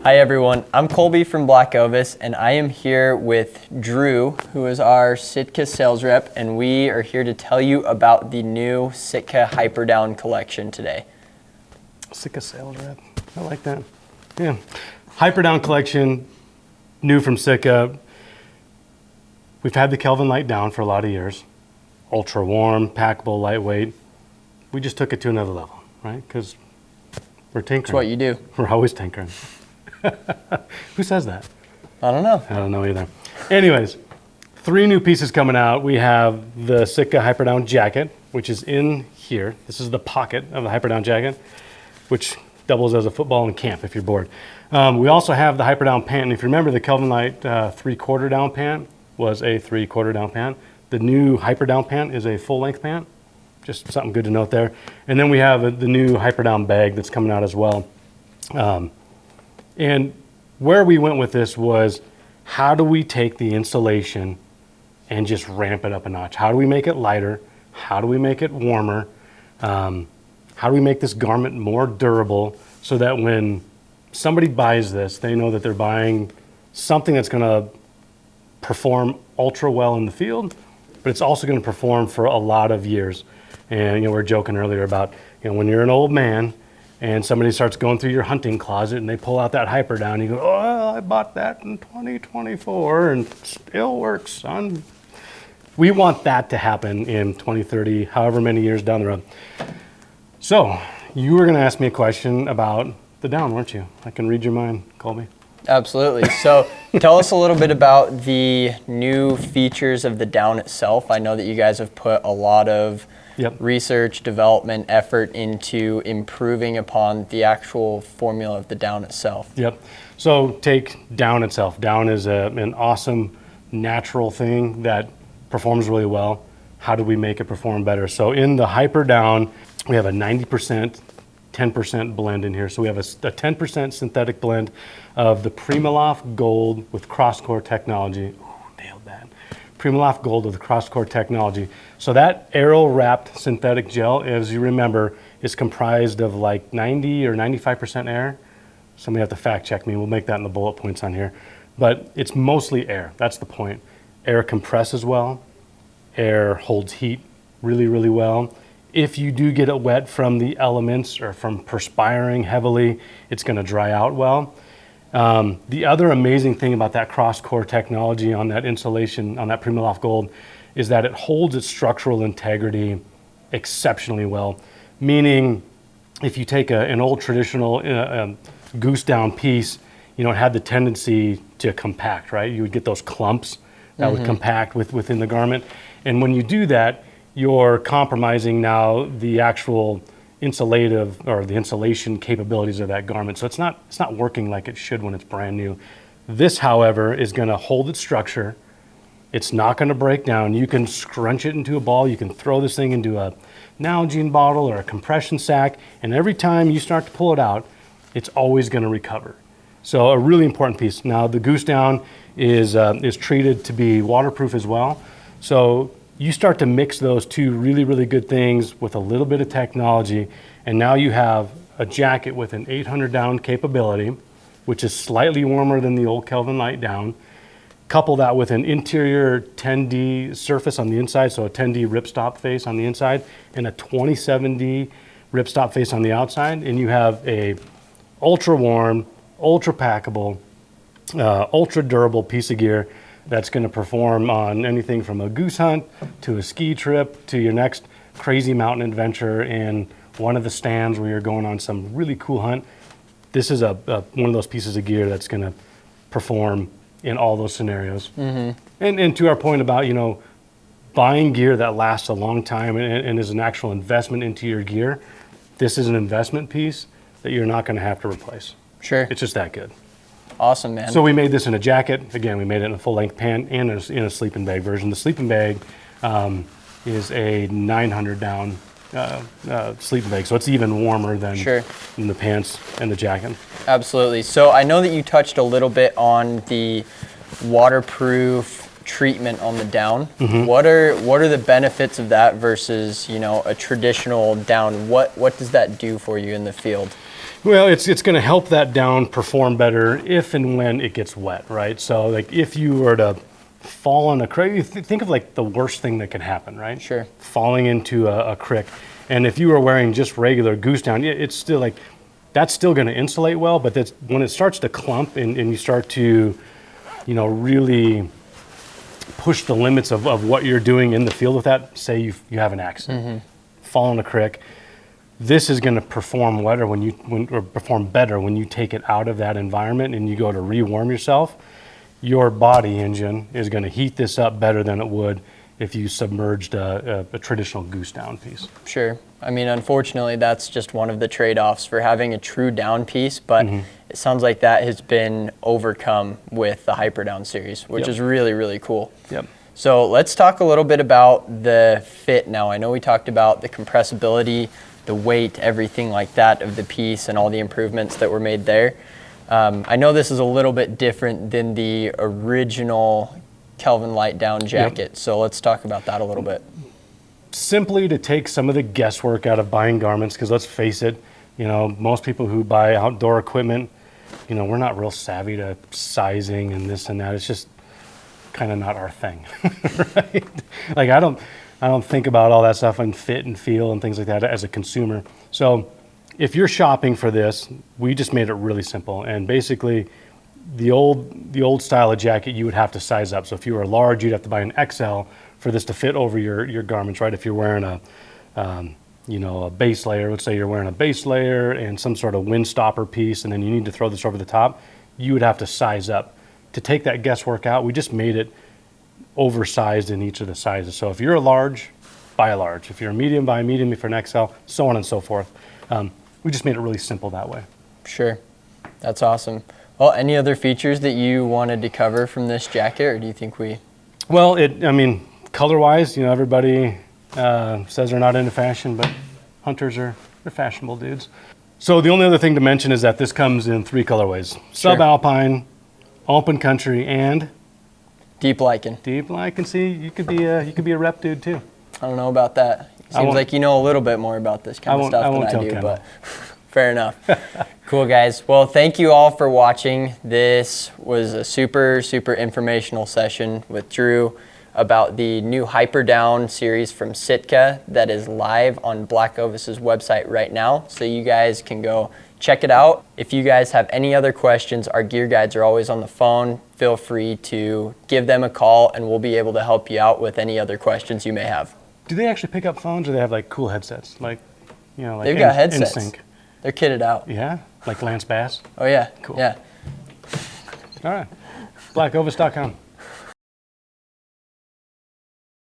Hi everyone, I'm Colby from Black Ovis, and I am here with Drew, who is our SITKA sales rep, and we are here to tell you about the new SITKA Hyperdown Collection today. SITKA sales rep, I like that. Yeah, Hyperdown Collection, new from SITKA. We've had the Kelvin Light down for a lot of years. Ultra warm, packable, lightweight. We just took it to another level, right? Because we're tinkering. That's what you do. We're always tinkering. Who says that? I don't know. I don't know either. Anyways, 3 new pieces coming out. We have the SITKA Hyperdown jacket, which is in here. This is the pocket of the Hyperdown jacket, which doubles as a football in camp if you're bored. We also have the Hyperdown pant. And if you remember, the Kelvin Light 3/4 down pant was a 3/4 down pant. The new Hyperdown pant is a full-length pant. Just something good to note there. And then we have the new Hyperdown bag that's coming out as well. And where we went with this was, how do we take the insulation and just ramp it up a notch? How do we make it lighter? How do we make it warmer? How do we make this garment more durable so that when somebody buys this, they know that they're buying something that's going to perform ultra well in the field, but it's also going to perform for a lot of years. And we were joking earlier about when you're an old man and somebody starts going through your hunting closet and they pull out that Hyperdown, you go, oh, I bought that in 2024 and still works, son. We want that to happen in 2030, however many years down the road. So you were going to ask me a question about the down, weren't you? I can read your mind, Colby. Absolutely. So tell us a little bit about the new features of the down itself. I know that you guys have put a lot of research, development, effort into improving upon the actual formula of the down itself. Yep. So take down itself. Down is an awesome natural thing that performs really well. How do we make it perform better? So in the Hyperdown, we have a 90%, 10% blend in here. So we have a 10% synthetic blend of the Primaloft Gold with cross-core technology. Ooh, nailed that. Primaloft Gold with cross-core technology. So that aero-wrapped synthetic gel, as you remember, is comprised of like 90 or 95% air. Somebody have to fact check me. We'll make that in the bullet points on here. But it's mostly air. That's the point. Air compresses well. Air holds heat really, really well. If you do get it wet from the elements or from perspiring heavily, it's going to dry out well. The other amazing thing about that cross-core technology on that insulation, on that Primaloft Gold, is that it holds its structural integrity exceptionally well. Meaning, if you take an old traditional goose down piece, it had the tendency to compact, right? You would get those clumps that would compact within the garment. And when you do that, you're compromising now the actual insulative or the insulation capabilities of that garment. So it's not working like it should when it's brand new. This, however, is going to hold its structure. It's not going to break down. You can scrunch it into a ball. You can throw this thing into a Nalgene bottle or a compression sack, and every time you start to pull it out, it's always going to recover. So a really important piece. Now the goose down is treated to be waterproof as well. So you start to mix those two really, really good things with a little bit of technology, and now you have a jacket with an 800 down capability, which is slightly warmer than the old Kelvin Light down. Couple that with an interior 10D surface on the inside, so a 10D ripstop face on the inside, and a 27D ripstop face on the outside, and you have a ultra warm, ultra packable, ultra durable piece of gear that's going to perform on anything from a goose hunt to a ski trip to your next crazy mountain adventure in one of the stands where you're going on some really cool hunt. This is one of those pieces of gear that's going to perform in all those scenarios. And to our point about buying gear that lasts a long time and is an actual investment into your gear, this is an investment piece that you're not going to have to replace. Sure. It's just that good. Awesome, man. So we made this in a jacket. Again, we made it in a full-length pant and in a sleeping bag version. The sleeping bag is a 900 down sleeping bag, so it's even warmer than the pants and the jacket. Absolutely. So I know that you touched a little bit on the waterproof treatment on the down. What are the benefits of that versus a traditional down? What does that do for you in the field? Well, it's going to help that down perform better if and when it gets wet, right? So like if you were to fall in a creek, think of like the worst thing that can happen, right? Sure. Falling into a creek. And if you were wearing just regular goose down, it's still like, that's still going to insulate well, but that's when it starts to clump and you start to, you know, really push the limits of what you're doing in the field with that, say you have an accident, fall in a creek. This is going to perform better when you take it out of that environment and you go to rewarm yourself. Your body engine is going to heat this up better than it would if you submerged a traditional goose down piece. Sure. I mean, unfortunately, that's just one of the trade-offs for having a true down piece, but it sounds like that has been overcome with the Hyperdown series, which is really, really cool. Yep. So let's talk a little bit about the fit now. I know we talked about the compressibility, the weight, everything like that of the piece and all the improvements that were made there. I know this is a little bit different than the original Kelvin light down jacket. So let's talk about that a little bit. Simply to take some of the guesswork out of buying garments, because let's face it, you know, most people who buy outdoor equipment, you know, we're not real savvy to sizing and this and that. It's just kind of not our thing, right? Like I don't think about all that stuff and fit and feel and things like that as a consumer. So if you're shopping for this, we just made it really simple. And basically the old style of jacket, you would have to size up. So if you were large, you'd have to buy an XL for this to fit over your garments, right? If you're wearing a base layer, let's say you're wearing a base layer and some sort of wind stopper piece, and then you need to throw this over the top, you would have to size up. To take that guesswork out, we just made it oversized in each of the sizes. So if you're a large, buy a large. If you're a medium, buy a medium. If you're an XL, so on and so forth. We just made it really simple that way. Sure. That's awesome. Well, any other features that you wanted to cover from this jacket, or do you think we... Well, color-wise, you know, everybody says they're not into fashion, but hunters they're fashionable dudes. So the only other thing to mention is that this comes in 3 colorways. Sure. Subalpine, open country, and deep lichen. Deep lichen. See, you could be a rep dude too. I don't know about that. Seems like you know a little bit more about this kind of stuff than I do, but fair enough. Cool, guys. Well, thank you all for watching. This was a super, super informational session with Drew about the new Hyperdown series from SITKA that is live on Black Ovis's website right now. So you guys can go check it out. If you guys have any other questions, our gear guides are always on the phone. Feel free to give them a call and we'll be able to help you out with any other questions you may have. Do they actually pick up phones, or they have like cool headsets? Like, you know, like they've got headsets. NSYNC. They're kitted out. Yeah? Like Lance Bass? Oh yeah. Cool. Yeah. All right. blackovis.com.